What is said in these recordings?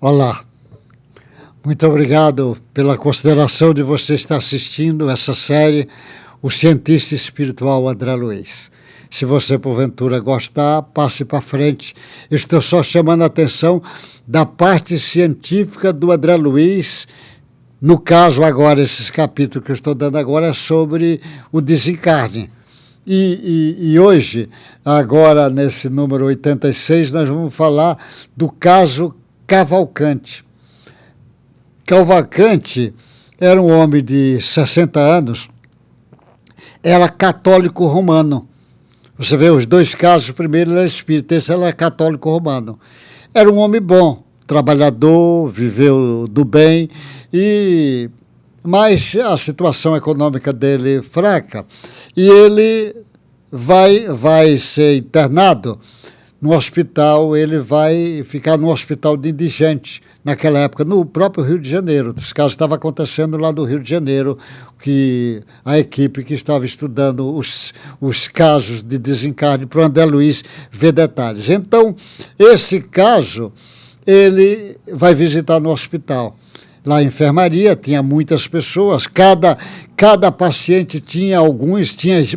Olá, muito obrigado pela consideração de você estar assistindo essa série, O Cientista Espiritual André Luiz. Se você, porventura, gostar, passe para frente. Eu estou só chamando a atenção da parte científica do André Luiz. No caso, agora, esses capítulos que eu estou dando agora é sobre o desencarne. E hoje, agora, nesse número 86, nós vamos falar do caso Cavalcante. Cavalcante era um homem de 60 anos, era católico romano. Você vê os dois casos, o primeiro ele era espírita, esse era católico romano. Era um homem bom, trabalhador, viveu do bem, mas a situação econômica dele fraca, e ele vai ser internado no hospital, ele vai ficar no hospital de indigente, naquela época, no próprio Rio de Janeiro. Os casos estavam acontecendo lá do Rio de Janeiro, que a equipe que estava estudando os casos de desencarne para o André Luiz ver detalhes. Então, esse caso, ele vai visitar no hospital. Lá a enfermaria tinha muitas pessoas, cada paciente tinha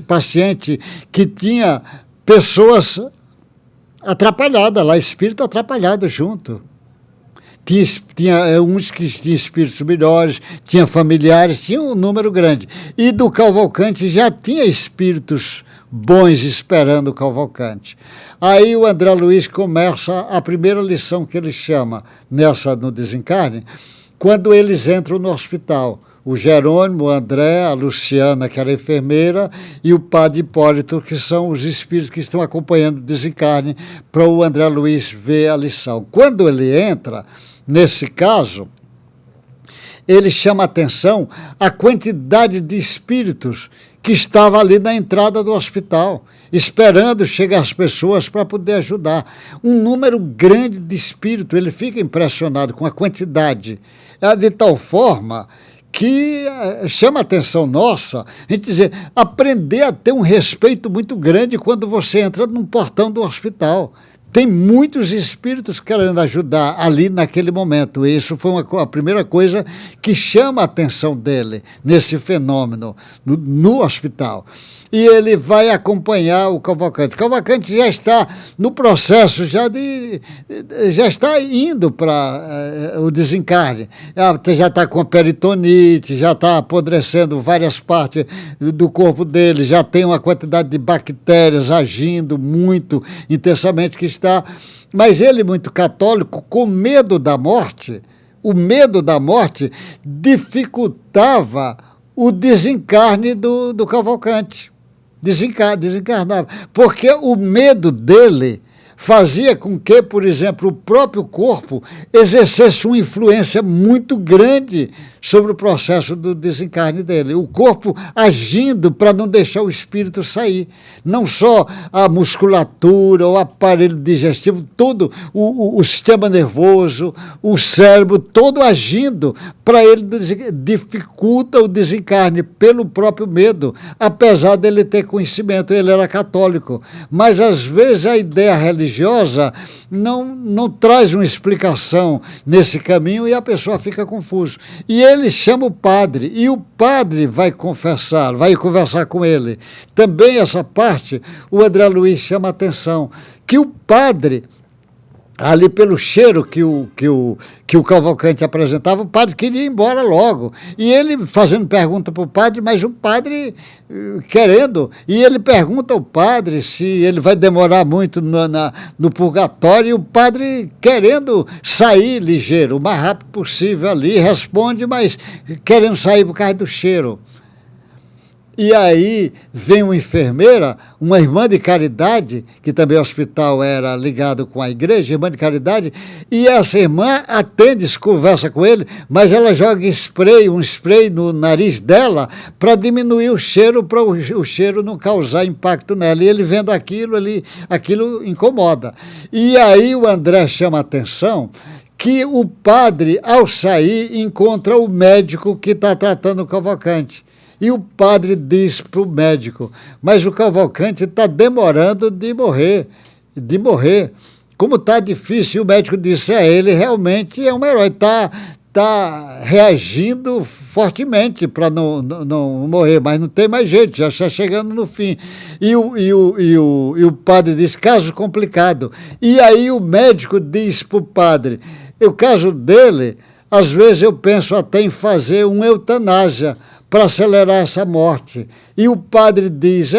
paciente que tinha pessoas atrapalhadas, lá espírito atrapalhado junto. Tinha uns que tinham espíritos melhores, tinha familiares, tinha um número grande. E do Cavalcante já tinha espíritos bons esperando o Cavalcante. Aí o André Luiz começa a primeira lição que ele chama no desencarne, quando eles entram no hospital. O Jerônimo, o André, a Luciana, que era enfermeira, e o padre Hipólito, que são os espíritos que estão acompanhando o desencarne, para o André Luiz ver a lição. Quando ele entra, nesse caso, ele chama a atenção a quantidade de espíritos que estava ali na entrada do hospital, esperando chegar as pessoas para poder ajudar. Um número grande de espíritos, ele fica impressionado com a quantidade, de tal forma que chama a atenção nossa, a gente dizer, aprender a ter um respeito muito grande quando você entra num portão do hospital. Tem muitos espíritos querendo ajudar ali naquele momento. Isso foi a primeira coisa que chama a atenção dele nesse fenômeno no hospital. E ele vai acompanhar o Cavalcante. O Cavalcante já está no processo, já está indo para o desencarne. Já está com a peritonite, já está apodrecendo várias partes do corpo dele, já tem uma quantidade de bactérias agindo muito intensamente que está. Mas ele, muito católico, com medo da morte, o medo da morte dificultava o desencarne do Cavalcante. Desencarnava, porque o medo dele fazia com que, por exemplo, o próprio corpo exercesse uma influência muito grande sobre o processo do desencarne dele. O corpo agindo para não deixar o espírito sair. Não só a musculatura, o aparelho digestivo, todo o sistema nervoso, o cérebro, todo agindo para ele, dificulta o desencarne pelo próprio medo, apesar dele ter conhecimento, ele era católico. Mas, às vezes, a ideia religiosa não traz uma explicação nesse caminho e a pessoa fica confusa. E ele chama o padre, e o padre vai conversar com ele. Também essa parte, o André Luiz chama a atenção, que o padre, ali pelo cheiro que o Cavalcante apresentava, o padre queria ir embora logo. E ele fazendo pergunta para o padre, mas o padre querendo. E ele pergunta ao padre se ele vai demorar muito no purgatório, e o padre querendo sair ligeiro, o mais rápido possível ali, responde, mas querendo sair por causa do cheiro. E aí vem uma enfermeira, uma irmã de caridade, que também o hospital era ligado com a igreja, irmã de caridade, e essa irmã atende, conversa com ele, mas ela joga um spray no nariz dela para diminuir o cheiro, para o cheiro não causar impacto nela. E ele vendo aquilo incomoda. E aí o André chama a atenção que o padre, ao sair, encontra o médico que está tratando o Cavalcante. E o padre diz para o médico, mas o Cavalcante está demorando de morrer. como está difícil, o médico disse, ele realmente é um herói, está reagindo fortemente para não morrer, mas não tem mais jeito, já está chegando no fim. E o padre diz, caso complicado. E aí o médico diz para o padre, o caso dele, às vezes eu penso até em fazer uma eutanásia para acelerar essa morte. E o padre diz,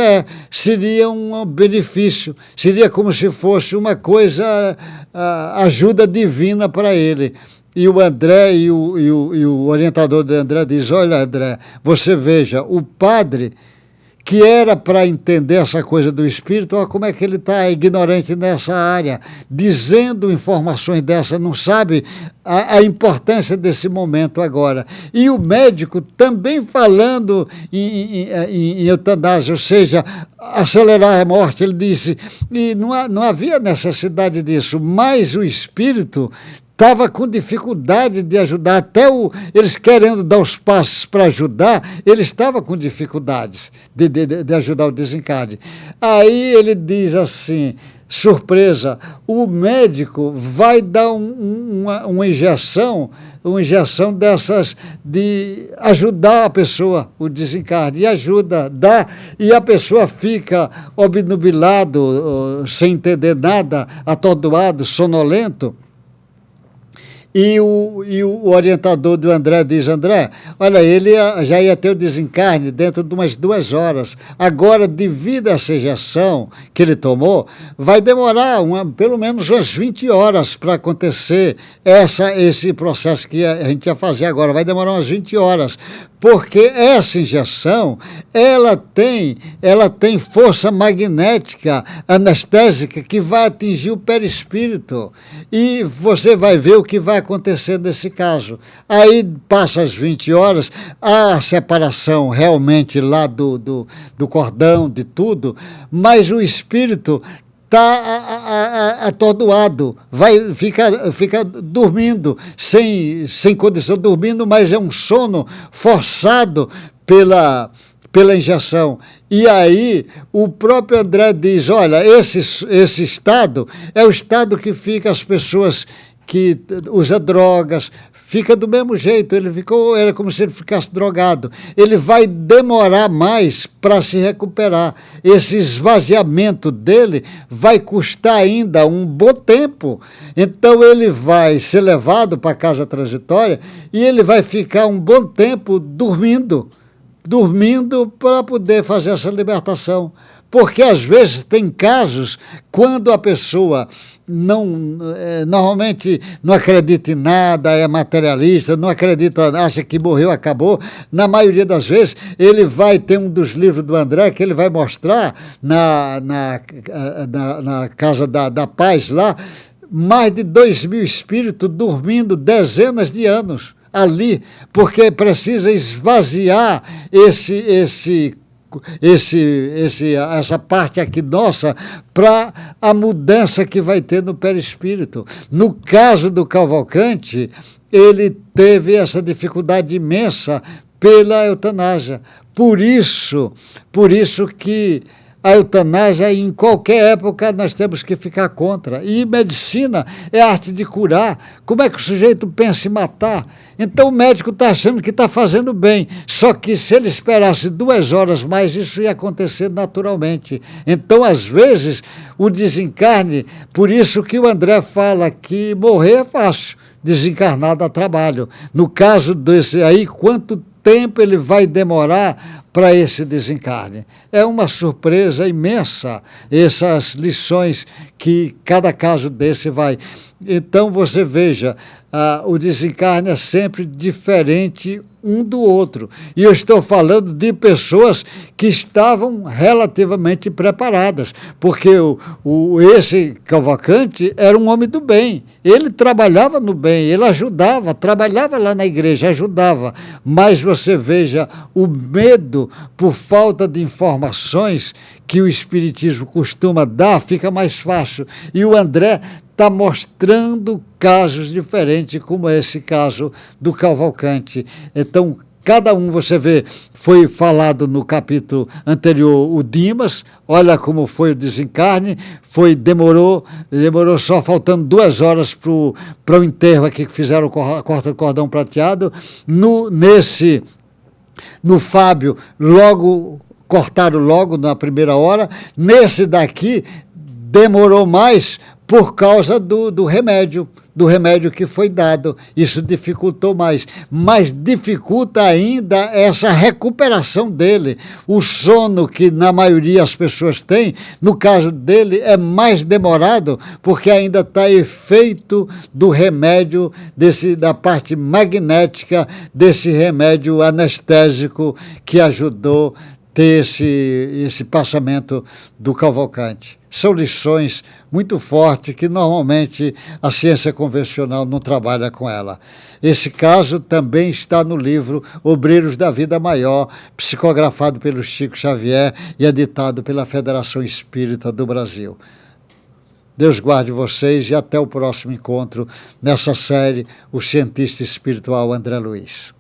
seria um benefício, seria como se fosse uma coisa, ajuda divina para ele. E o André e o orientador do André diz, olha, André, você veja, o padre que era para entender essa coisa do espírito, olha como é que ele está ignorante nessa área, dizendo informações dessa, não sabe a importância desse momento agora. E o médico também falando em eutanásia, ou seja, acelerar a morte, ele disse, e não havia necessidade disso, mas o espírito estava com dificuldade de ajudar, eles querendo dar os passos para ajudar, ele estava com dificuldades de ajudar o desencarne. Aí ele diz assim, surpresa, o médico vai dar uma injeção dessas de ajudar a pessoa, o desencarne, e ajuda, dá, e a pessoa fica obnubilado, sem entender nada, atordoado, sonolento. E o orientador do André diz, André, olha, ele já ia ter o desencarne dentro de umas 2 horas. Agora, devido a essa injeção que ele tomou, vai demorar pelo menos umas 20 horas para acontecer esse processo que a gente ia fazer agora. Vai demorar umas 20 horas. Porque essa injeção, ela tem força magnética anestésica que vai atingir o perispírito. E você vai ver o que vai acontecer nesse caso. Aí passa as 20 horas, a separação realmente lá do cordão, de tudo, mas o espírito está atordoado, fica dormindo, sem condição, dormindo, mas é um sono forçado pela injeção. E aí o próprio André diz, olha, esse estado é o estado que fica as pessoas que usam drogas, fica do mesmo jeito, era como se ele ficasse drogado. Ele vai demorar mais para se recuperar. Esse esvaziamento dele vai custar ainda um bom tempo. Então ele vai ser levado para a casa transitória e ele vai ficar um bom tempo dormindo para poder fazer essa libertação. Porque às vezes tem casos quando a pessoa normalmente não acredita em nada, é materialista, não acredita, acha que morreu, acabou. Na maioria das vezes, ele vai ter um dos livros do André que ele vai mostrar na Casa da Paz lá, mais de 2.000 espíritos dormindo dezenas de anos ali, porque precisa esvaziar essa parte aqui nossa para a mudança que vai ter no perispírito. No caso do Cavalcante, ele teve essa dificuldade imensa pela eutanásia. Por isso que a eutanásia, em qualquer época, nós temos que ficar contra. E medicina é a arte de curar. Como é que o sujeito pensa em matar? Então o médico está achando que está fazendo bem, só que se ele esperasse 2 horas mais, isso ia acontecer naturalmente. Então, às vezes, o desencarne, por isso que o André fala que morrer é fácil, desencarnar dá trabalho. No caso desse aí, quanto tempo ele vai demorar para esse desencarne? É uma surpresa imensa essas lições que cada caso desse vai. Então você veja, o desencarne é sempre diferente um do outro. E eu estou falando de pessoas que estavam relativamente preparadas, porque esse Cavalcante era um homem do bem, ele trabalhava no bem, ele ajudava, trabalhava lá na igreja, ajudava, mas você veja o medo por falta de informações que o Espiritismo costuma dar, fica mais fácil. E o André está mostrando casos diferentes, como esse caso do Cavalcante. Então, Cada um, você vê, foi falado no capítulo anterior, o Dimas, olha como foi o desencarne, demorou só faltando 2 horas para o enterro aqui que fizeram a corta do cordão prateado. No Fábio, cortaram logo na primeira hora. Nesse daqui, demorou mais por causa do remédio que foi dado. Isso dificultou mais. Mas dificulta ainda essa recuperação dele. O sono que, na maioria, as pessoas têm, no caso dele, é mais demorado, porque ainda está efeito do remédio, da parte magnética desse remédio anestésico que ajudou ter esse passamento do Cavalcante. São lições muito fortes que normalmente a ciência convencional não trabalha com ela. Esse caso também está no livro Obreiros da Vida Maior, psicografado pelo Chico Xavier e editado pela Federação Espírita do Brasil. Deus guarde vocês e até o próximo encontro nessa série O Cientista Espiritual André Luiz.